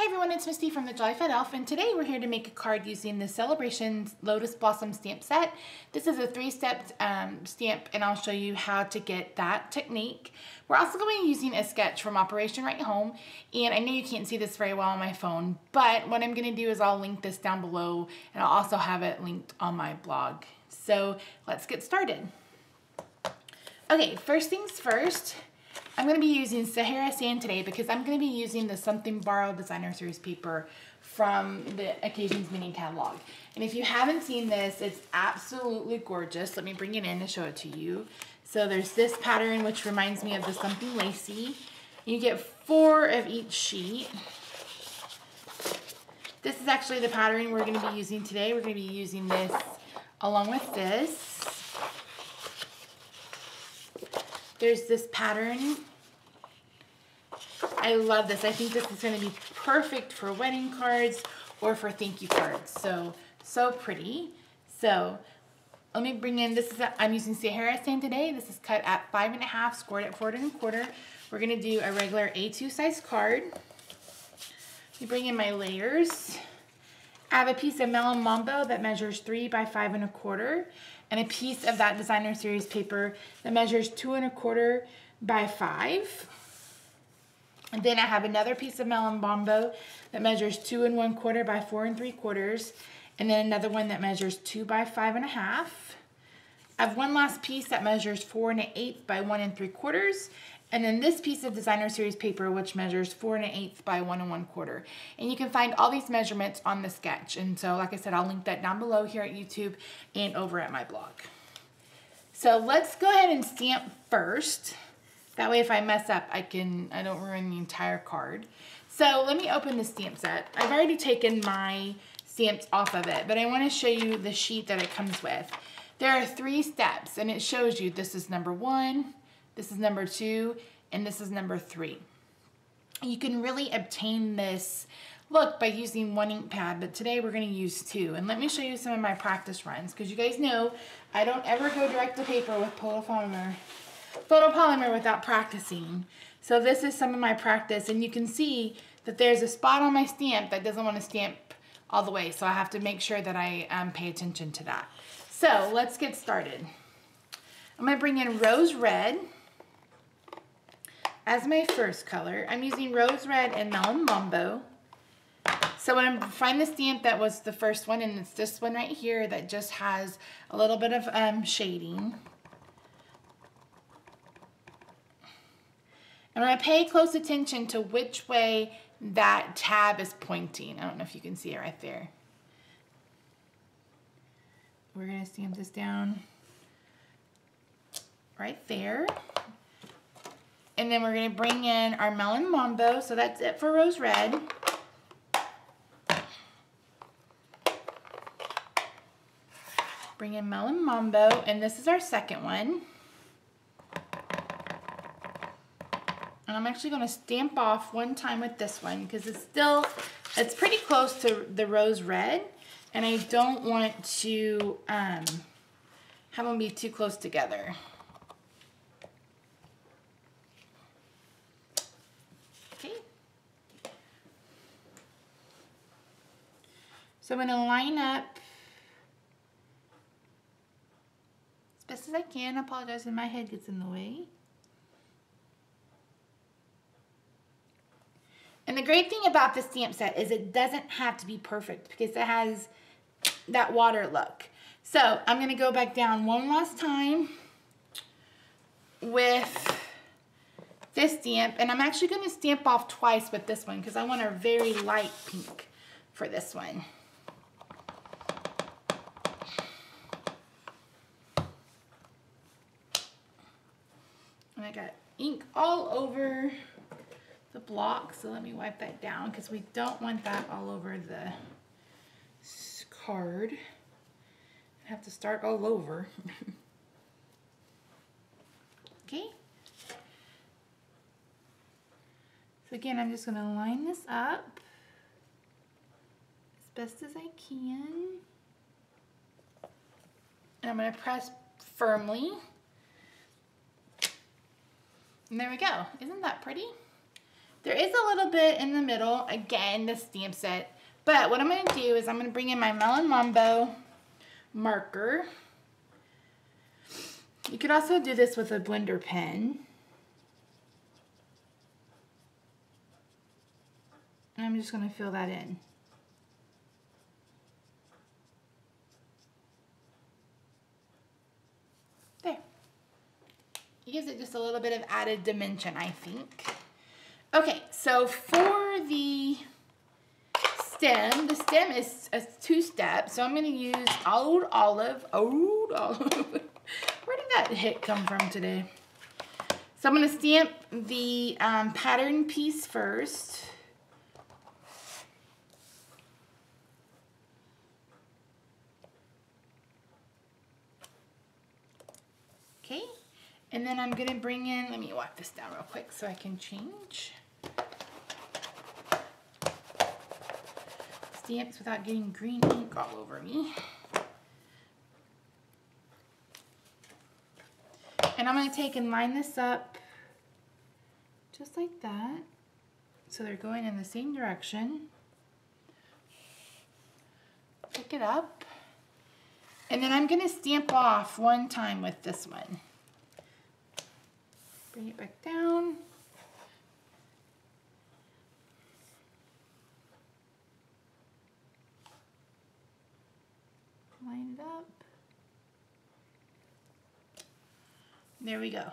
everyone, it's Misty from TheJollyFatElf, and today we're here to make a card using the Sale-a-bration Lotus Blossom stamp set. This is a 3-step stamp, and I'll show you how to get that technique. We're also going to be using a sketch from Operation Right Home, and I know you can't see this very well on my phone, but what I'm going to do is I'll link this down below, and I'll also have it linked on my blog. So let's get started. Okay, first things first. I'm going to be using Sale-a-bration today because I'm going to be using the Something Borrowed Designer Series paper from the Occasions Mini Catalog. And if you haven't seen this, it's absolutely gorgeous. Let me bring it in to show it to you. So there's this pattern, which reminds me of the Something Lacy. You get 4 of each sheet. This is actually the pattern we're going to be using today. We're going to be using this along with this. There's this pattern. I love this. I think this is going to be perfect for wedding cards or for thank you cards. So pretty. So let me bring in, I'm using Sale-a-bration today. This is cut at 5.5, scored at 4 1/4. We're going to do a regular A2 size card. You bring in my layers. I have a piece of Melon Mambo that measures 3 by 5 1/4, and a piece of that Designer Series paper that measures 2 1/4 by 5. And then I have another piece of Melon Mambo that measures 2 1/4 by 4 3/4, and then another one that measures 2 by 5 1/2. I have one last piece that measures 4 1/8 by 1 3/4, and then this piece of Designer Series paper which measures 4 1/8 by 1 1/4. And you can find all these measurements on the sketch. And so, like I said, I'll link that down below here at YouTube and over at my blog. So let's go ahead and stamp first. That way if I mess up, I don't ruin the entire card. So let me open the stamp set. I've already taken my stamps off of it, but I want to show you the sheet that it comes with. There are 3 steps, and it shows you this is number 1, this is number 2, and this is number 3. You can really obtain this look by using 1 ink pad, but today we're going to use 2. And let me show you some of my practice runs, because you guys know I don't ever go direct to paper with photopolymer without practicing. So this is some of my practice, and you can see that there's a spot on my stamp that doesn't want to stamp all the way, so I have to make sure that I pay attention to that. So let's get started. I'm going to bring in Rose Red as my first color. I'm using Rose Red and Melon Mambo. So when I find the stamp that was the first one, and it's this one right here that just has a little bit of shading. I'm going to pay close attention to which way that tab is pointing. I don't know if you can see it right there. We're going to stamp this down right there. And then we're going to bring in our Melon Mambo. So that's it for Rose Red. Bring in Melon Mambo, and this is our second one. And I'm actually going to stamp off one time with this one because it's pretty close to the Rose Red, and I don't want to have them be too close together. Okay. So I'm going to line up as best as I can. I apologize if my head gets in the way. And the great thing about this stamp set is it doesn't have to be perfect because it has that water look. So I'm going to go back down one last time with this stamp. And I'm actually going to stamp off twice with this one because I want a very light pink for this one. And I got ink all over the block, so let me wipe that down because we don't want that all over the card. I have to start all over. Okay. So again, I'm just going to line this up as best as I can. And I'm going to press firmly. And there we go. Isn't that pretty? There is a little bit in the middle, again, the stamp set. But what I'm going to do is I'm going to bring in my Melon Mambo marker. You could also do this with a blender pen. And I'm just going to fill that in. There. It gives it just a little bit of added dimension, I think. Okay, so for the stem is a two-step, so I'm going to use Old Olive. Where did that hit come from today? So I'm going to stamp the pattern piece first. Okay, and then I'm going to bring in, let me wipe this down real quick so I can change. Stamps without getting green ink all over me. And I'm going to take and line this up just like that. So they're going in the same direction. Pick it up. And then I'm going to stamp off one time with this one. Bring it back down. Line it up. There we go.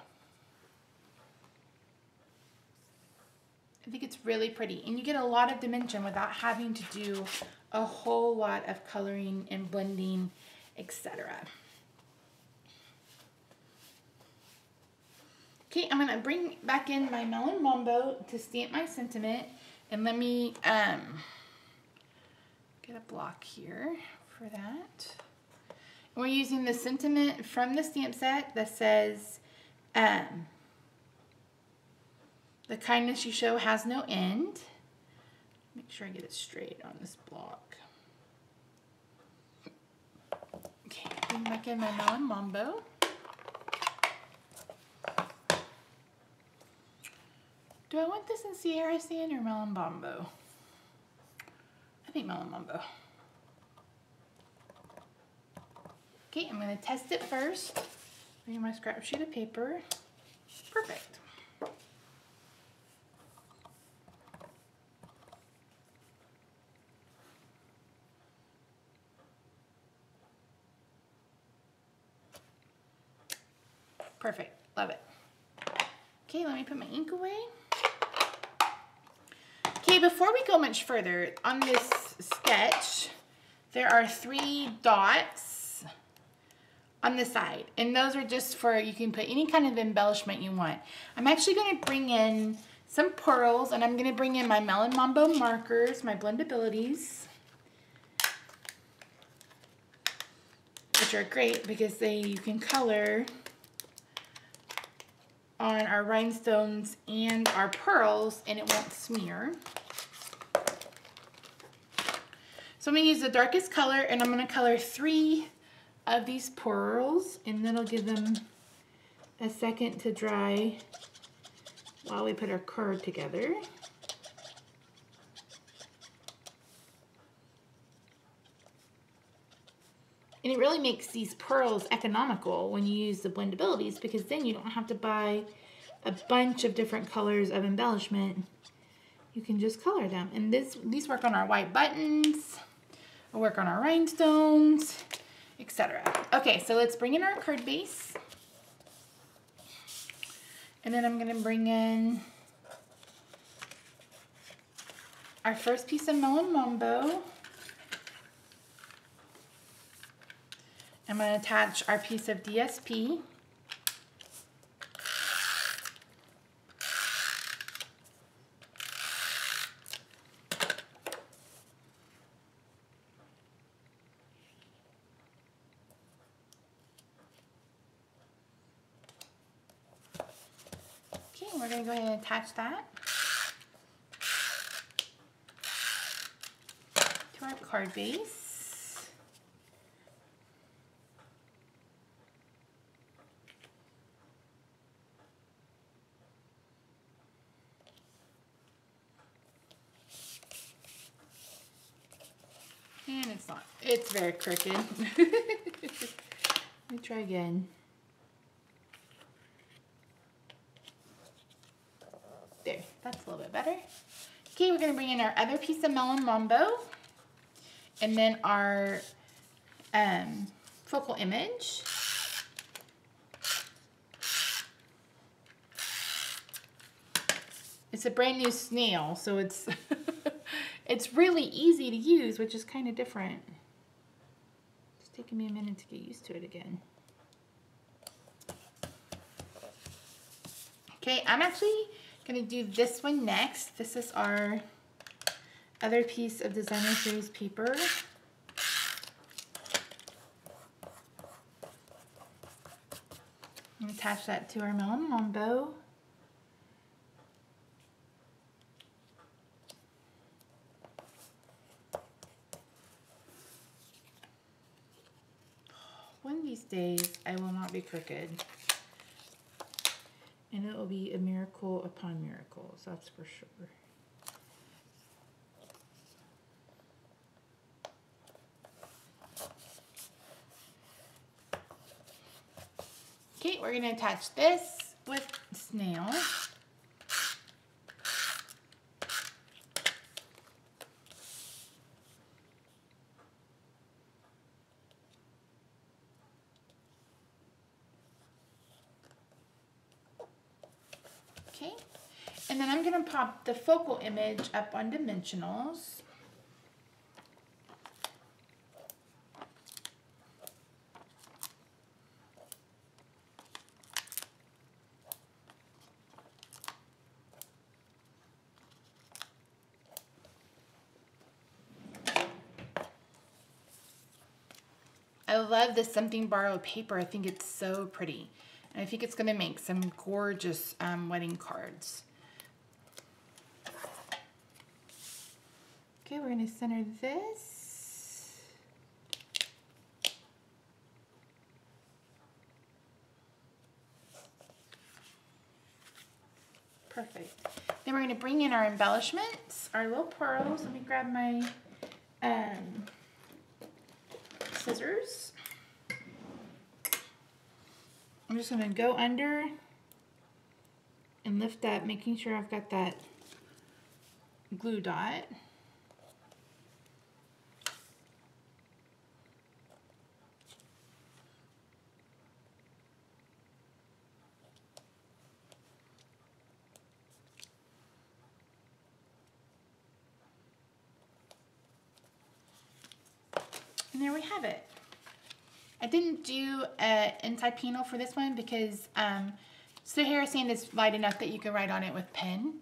I think it's really pretty, and you get a lot of dimension without having to do a whole lot of coloring and blending, etc. Okay, I'm gonna bring back in my Melon Mambo to stamp my sentiment, and let me get a block here for that. We're using the sentiment from the stamp set that says, the kindness you show has no end. Make sure I get it straight on this block. Okay, bring back in my Melon Mambo. Do I want this in Sierra Sand or Melon Mambo? I think Melon Mambo. Okay, I'm going to test it first. Bring my scrap sheet of paper. Perfect. Perfect. Love it. Okay, let me put my ink away. Okay, before we go much further, on this sketch, there are 3 dots on the side, and those are just for, you can put any kind of embellishment you want. I'm actually going to bring in some pearls, and I'm going to bring in my Melon Mambo markers, my blendabilities, which are great because you can color on our rhinestones and our pearls and it won't smear. So I'm going to use the darkest color, and I'm going to color 3 of these pearls, and then I'll give them a second to dry while we put our card together. And it really makes these pearls economical when you use the blendabilities, because then you don't have to buy a bunch of different colors of embellishment. You can just color them. And these work on our white buttons, or work on our rhinestones, etc. Okay, so let's bring in our card base. And then I'm going to bring in our first piece of Melon Mambo. I'm going to attach our piece of DSP. Okay, we're going to go ahead and attach that to our card base. it's very crooked. Let me try again. There, that's a little bit better. Okay, we're gonna bring in our other piece of melon mambo, and then our focal image. It's a brand new snail, so it's it's really easy to use, which is kind of different. It's taking me a minute to get used to it again. Okay, I'm actually gonna do this one next. This is our other piece of designer series paper. I'm gonna attach that to our melon mambo. One of these days, I will not be crooked. And it will be a miracle upon miracles, that's for sure. Okay, we're gonna attach this with snail. Okay, and then I'm gonna pop the focal image up on dimensionals. I love this something borrowed paper. I think it's so pretty. And I think it's gonna make some gorgeous wedding cards. Okay, we're gonna center this. Perfect. Then we're gonna bring in our embellishments, our little pearls. Let me grab my scissors. I'm just gonna go under and lift up, making sure I've got that glue dot. And there we have it. I didn't do an inside panel for this one because Sahara sand is light enough that you can write on it with pen.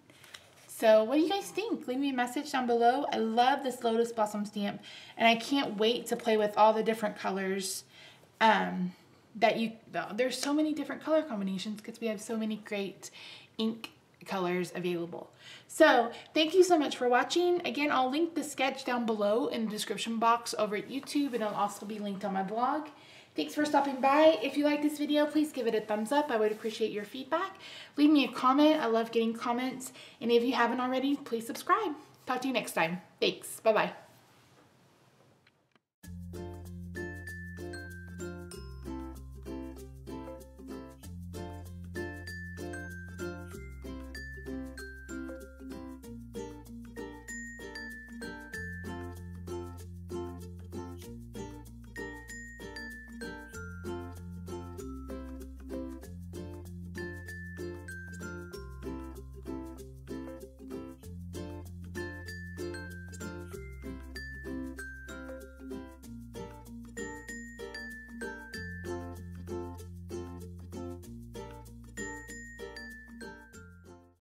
So what do you guys think? Leave me a message down below. I love this Lotus Blossom stamp, and I can't wait to play with all the different colors there's so many different color combinations because we have so many great ink colors available. So thank you so much for watching. Again, I'll link the sketch down below in the description box over at YouTube, and it'll also be linked on my blog. Thanks for stopping by. If you like this video, please give it a thumbs up. I would appreciate your feedback. Leave me a comment. I love getting comments. And if you haven't already, please subscribe. Talk to you next time. Thanks. Bye-bye.